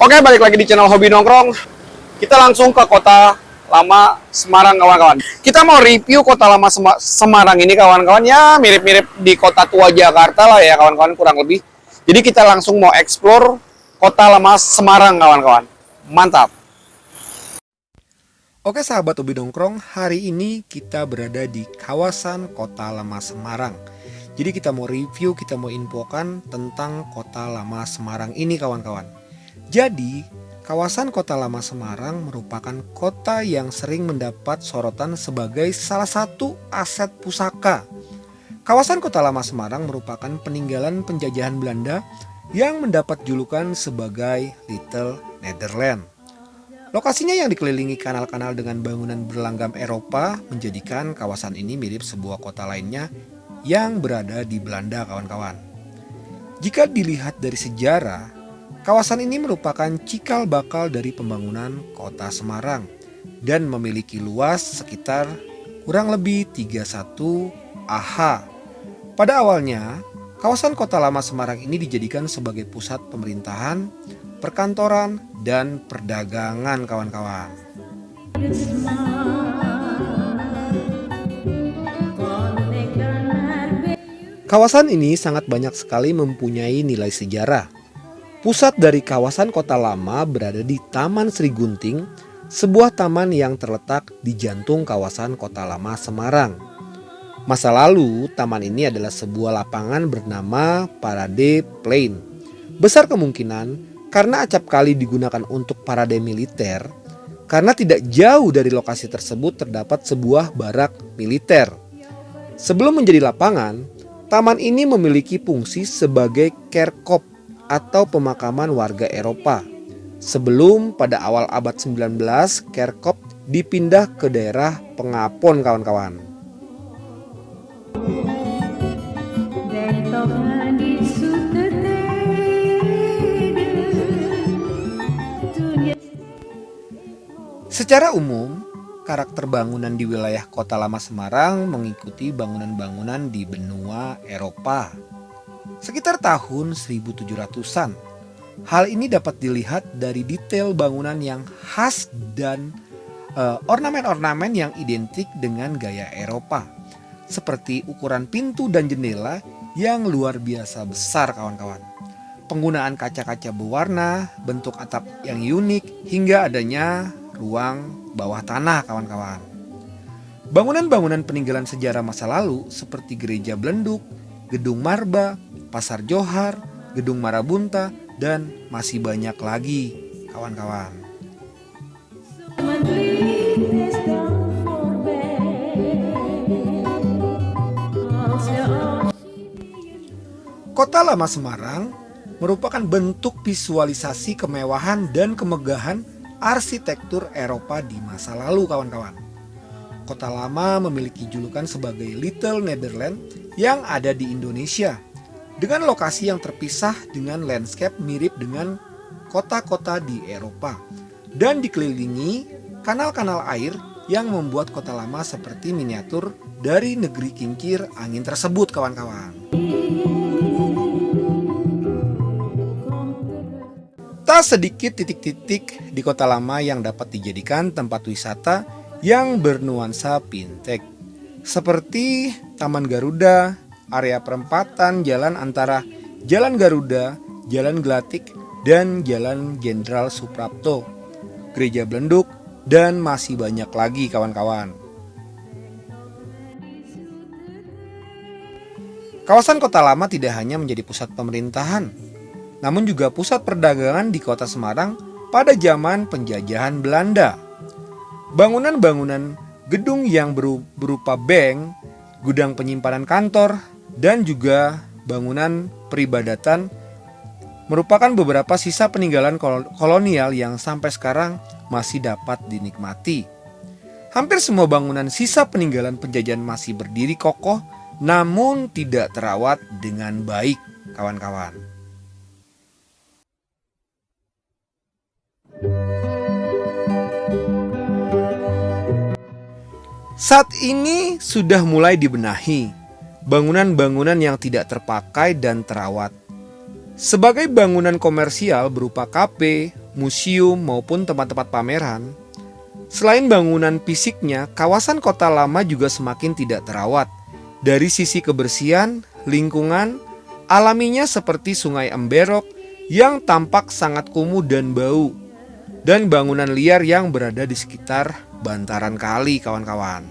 Oke, balik lagi di channel Hobi Nongkrong. Kita langsung ke kota lama Semarang, kawan-kawan. Kita mau review kota lama Semarang ini, kawan-kawan. Ya, mirip-mirip di kota tua Jakarta lah ya, kawan-kawan, kurang lebih. Jadi kita langsung mau explore kota lama Semarang, kawan-kawan. Mantap. Oke sahabat Hobi Nongkrong, hari ini kita berada di kawasan kota lama Semarang. Jadi kita mau review, kita mau infokan tentang kota lama Semarang ini, kawan-kawan. Jadi, kawasan kota lama Semarang merupakan kota yang sering mendapat sorotan sebagai salah satu aset pusaka. Kawasan kota lama Semarang merupakan peninggalan penjajahan Belanda yang mendapat julukan sebagai Little Netherlands. Lokasinya yang dikelilingi kanal-kanal dengan bangunan berlanggam Eropa menjadikan kawasan ini mirip sebuah kota lainnya yang berada di Belanda, kawan-kawan. Jika dilihat dari sejarah, kawasan ini merupakan cikal bakal dari pembangunan kota Semarang dan memiliki luas sekitar kurang lebih 31 AH. Pada awalnya, kawasan kota lama Semarang ini dijadikan sebagai pusat pemerintahan, perkantoran, dan perdagangan, kawan-kawan. Kawasan ini sangat banyak sekali mempunyai nilai sejarah. Pusat dari kawasan kota lama berada di Taman Sri Gunting, sebuah taman yang terletak di jantung kawasan kota lama Semarang. Masa lalu, taman ini adalah sebuah lapangan bernama Parade Plain. Besar kemungkinan karena acap kali digunakan untuk parade militer, karena tidak jauh dari lokasi tersebut terdapat sebuah barak militer. Sebelum menjadi lapangan, taman ini memiliki fungsi sebagai kerkop atau pemakaman warga Eropa. Sebelum pada awal abad 19, kerkop dipindah ke daerah Pengapon, kawan-kawan. Secara umum, karakter bangunan di wilayah kota lama Semarang mengikuti bangunan-bangunan di benua Eropa sekitar tahun 1700-an. Hal ini dapat dilihat dari detail bangunan yang khas dan ornamen-ornamen yang identik dengan gaya Eropa, seperti ukuran pintu dan jendela yang luar biasa besar, kawan-kawan. Penggunaan kaca-kaca berwarna, bentuk atap yang unik, hingga adanya ruang bawah tanah, kawan-kawan. Bangunan-bangunan peninggalan sejarah masa lalu seperti Gereja Belenduk, Gedung Marba, Pasar Johar, Gedung Marabunta, dan masih banyak lagi, kawan-kawan. Kota Lama Semarang merupakan bentuk visualisasi kemewahan dan kemegahan arsitektur Eropa di masa lalu, kawan-kawan. Kota Lama memiliki julukan sebagai Little Netherlands yang ada di Indonesia, dengan lokasi yang terpisah dengan landscape mirip dengan kota-kota di Eropa, dan dikelilingi kanal-kanal air yang membuat kota lama seperti miniatur dari negeri kincir angin tersebut, kawan-kawan. Tak sedikit titik-titik di kota lama yang dapat dijadikan tempat wisata yang bernuansa fintech, seperti Taman Garuda, area perempatan jalan antara Jalan Garuda, Jalan Gelatik, dan Jalan Jenderal Suprapto, Gereja Belenduk, dan masih banyak lagi, kawan-kawan. Kawasan kota lama tidak hanya menjadi pusat pemerintahan, namun juga pusat perdagangan di kota Semarang pada zaman penjajahan Belanda. Bangunan-bangunan gedung yang berupa bank, gudang penyimpanan kantor, dan juga bangunan peribadatan merupakan beberapa sisa peninggalan kolonial yang sampai sekarang masih dapat dinikmati. Hampir semua bangunan sisa peninggalan penjajahan masih berdiri kokoh namun tidak terawat dengan baik, kawan-kawan. Saat ini sudah mulai dibenahi bangunan-bangunan yang tidak terpakai dan terawat. Sebagai bangunan komersial berupa kafe, museum maupun tempat-tempat pameran, selain bangunan fisiknya, kawasan kota lama juga semakin tidak terawat. Dari sisi kebersihan, lingkungan, alaminya seperti sungai emberok yang tampak sangat kumuh dan bau, dan bangunan liar yang berada di sekitar bantaran kali, kawan-kawan.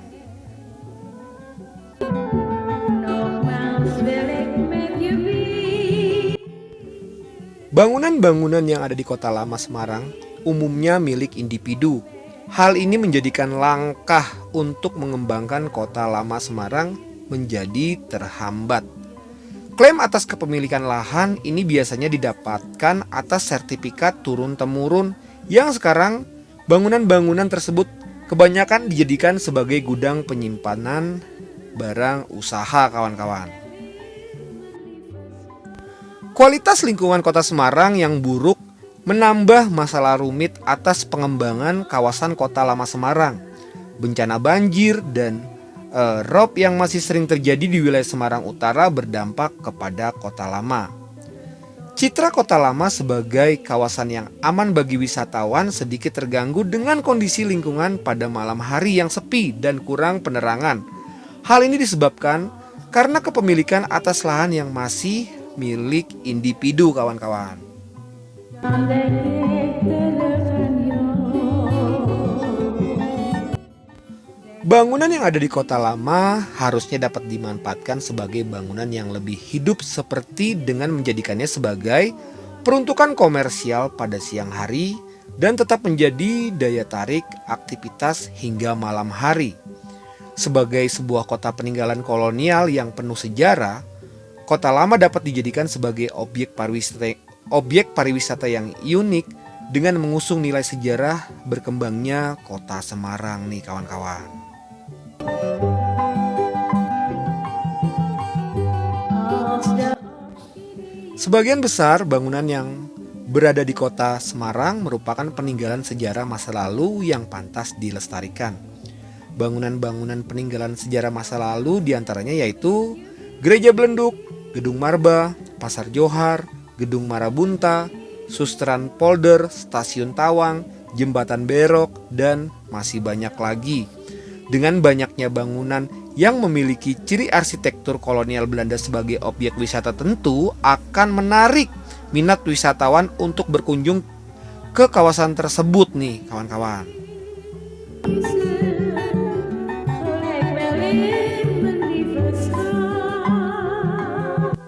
Bangunan-bangunan yang ada di kota lama Semarang umumnya milik individu. Hal ini menjadikan langkah untuk mengembangkan kota lama Semarang menjadi terhambat. Klaim atas kepemilikan lahan ini biasanya didapatkan atas sertifikat turun-temurun yang sekarang bangunan-bangunan tersebut kebanyakan dijadikan sebagai gudang penyimpanan barang usaha, kawan-kawan. Kualitas lingkungan kota Semarang yang buruk menambah masalah rumit atas pengembangan kawasan kota lama Semarang. Bencana banjir dan rob yang masih sering terjadi di wilayah Semarang Utara berdampak kepada kota lama. Citra kota lama sebagai kawasan yang aman bagi wisatawan sedikit terganggu dengan kondisi lingkungan pada malam hari yang sepi dan kurang penerangan. Hal ini disebabkan karena kepemilikan atas lahan yang masih milik individu, kawan-kawan. Bangunan yang ada di kota lama harusnya dapat dimanfaatkan sebagai bangunan yang lebih hidup, seperti dengan menjadikannya sebagai peruntukan komersial pada siang hari dan tetap menjadi daya tarik aktivitas hingga malam hari. Sebagai sebuah kota peninggalan kolonial yang penuh sejarah, kota lama dapat dijadikan sebagai objek pariwisata yang unik dengan mengusung nilai sejarah berkembangnya kota Semarang nih, kawan-kawan. Sebagian besar bangunan yang berada di kota Semarang merupakan peninggalan sejarah masa lalu yang pantas dilestarikan. Bangunan-bangunan peninggalan sejarah masa lalu diantaranya yaitu Gereja Belenduk, Gedung Marba, Pasar Johar, Gedung Marabunta, Susteran Polder, Stasiun Tawang, Jembatan Berok, dan masih banyak lagi. Dengan banyaknya bangunan yang memiliki ciri arsitektur kolonial Belanda sebagai objek wisata tentu akan menarik minat wisatawan untuk berkunjung ke kawasan tersebut nih, kawan-kawan.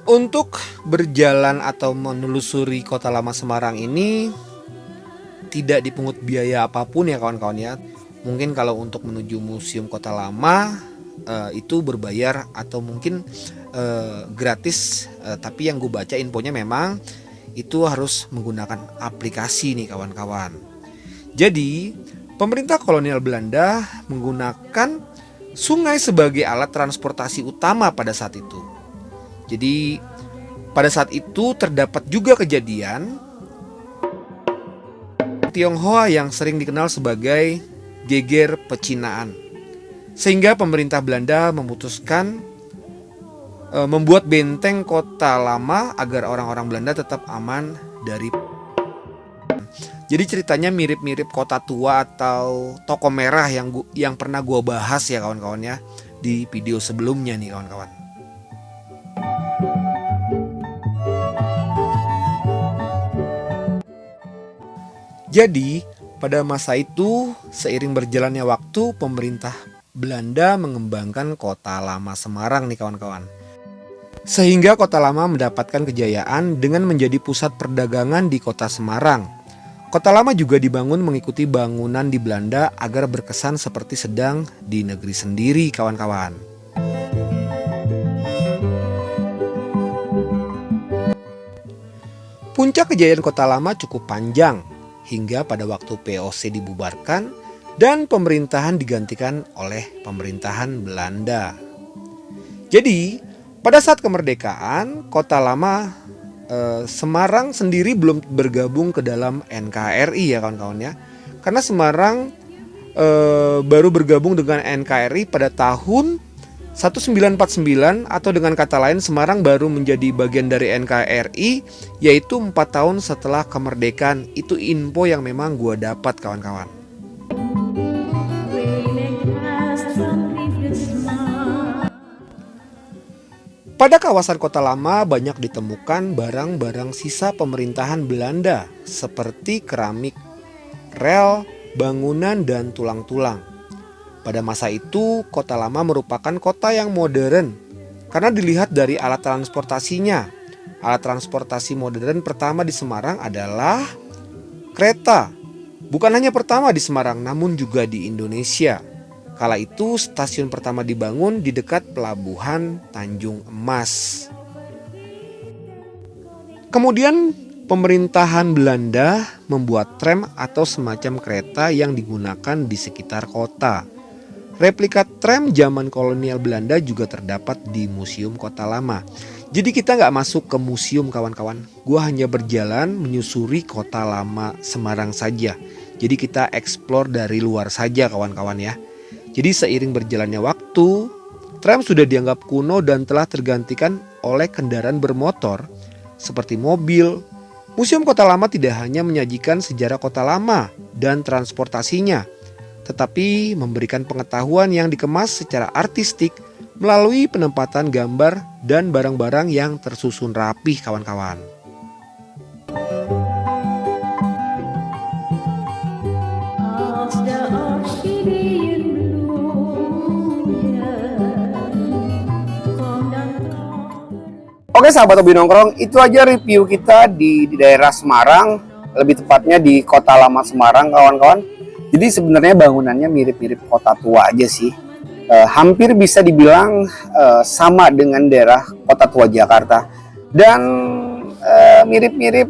Untuk berjalan atau menelusuri kota lama Semarang ini tidak dipungut biaya apapun ya, kawan-kawan ya. Mungkin kalau untuk menuju Museum Kota Lama itu berbayar atau mungkin gratis, tapi yang gue baca infonya memang itu harus menggunakan aplikasi nih, kawan-kawan. Jadi pemerintah kolonial Belanda menggunakan sungai sebagai alat transportasi utama pada saat itu. Jadi pada saat itu terdapat juga kejadian Tionghoa yang sering dikenal sebagai geger pecinaan, sehingga pemerintah Belanda memutuskan membuat benteng kota lama agar orang-orang Belanda tetap aman dari. Jadi ceritanya mirip-mirip kota tua atau toko merah yang pernah gue bahas ya, kawan-kawan ya, di video sebelumnya nih, kawan-kawan. Jadi pada masa itu, seiring berjalannya waktu, pemerintah Belanda mengembangkan kota lama Semarang nih, kawan-kawan. Sehingga kota lama mendapatkan kejayaan dengan menjadi pusat perdagangan di kota Semarang. Kota lama juga dibangun mengikuti bangunan di Belanda agar berkesan seperti sedang di negeri sendiri, kawan-kawan. Puncak kejayaan kota lama cukup panjang, hingga pada waktu VOC dibubarkan dan pemerintahan digantikan oleh pemerintahan Belanda. Jadi pada saat kemerdekaan, kota lama Semarang sendiri belum bergabung ke dalam NKRI ya, kawan-kawan ya. Karena Semarang baru bergabung dengan NKRI pada tahun 1949 atau dengan kata lain Semarang baru menjadi bagian dari NKRI, yaitu 4 tahun setelah kemerdekaan. Itu info yang memang gue dapat kawan-kawan. Pada kawasan Kota Lama banyak ditemukan barang-barang sisa pemerintahan Belanda seperti keramik, rel, bangunan, dan tulang-tulang. Pada masa itu, Kota Lama merupakan kota yang modern karena dilihat dari alat transportasinya. Alat transportasi modern pertama di Semarang adalah kereta. Bukan hanya pertama di Semarang, namun juga di Indonesia. Kala itu stasiun pertama dibangun di dekat pelabuhan Tanjung Emas. Kemudian pemerintahan Belanda membuat tram atau semacam kereta yang digunakan di sekitar kota. Replika tram zaman kolonial Belanda juga terdapat di Museum Kota Lama. Jadi kita nggak masuk ke museum kawan-kawan. Gua hanya berjalan menyusuri Kota Lama Semarang saja. Jadi kita explore dari luar saja kawan-kawan ya. Jadi seiring berjalannya waktu, tram sudah dianggap kuno dan telah tergantikan oleh kendaraan bermotor seperti mobil. Museum Kota Lama tidak hanya menyajikan sejarah Kota Lama dan transportasinya, tetapi memberikan pengetahuan yang dikemas secara artistik melalui penempatan gambar dan barang-barang yang tersusun rapih kawan-kawan. Oke sahabat hobi nongkrong, itu aja review kita di daerah Semarang, lebih tepatnya di Kota Lama Semarang kawan-kawan. Jadi sebenarnya bangunannya mirip-mirip kota tua aja sih. Hampir bisa dibilang sama dengan daerah Kota Tua Jakarta. Dan mirip-mirip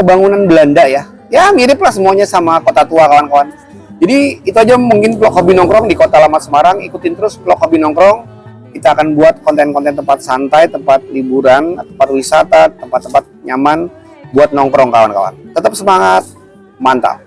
bangunan Belanda ya. Ya mirip lah semuanya sama Kota Tua kawan-kawan. Jadi itu aja mungkin vlog hobi nongkrong di Kota Lama Semarang. Ikutin terus vlog hobi nongkrong. Kita akan buat konten-konten tempat santai, tempat liburan, tempat wisata, tempat-tempat nyaman buat nongkrong kawan-kawan. Tetap semangat, mantap.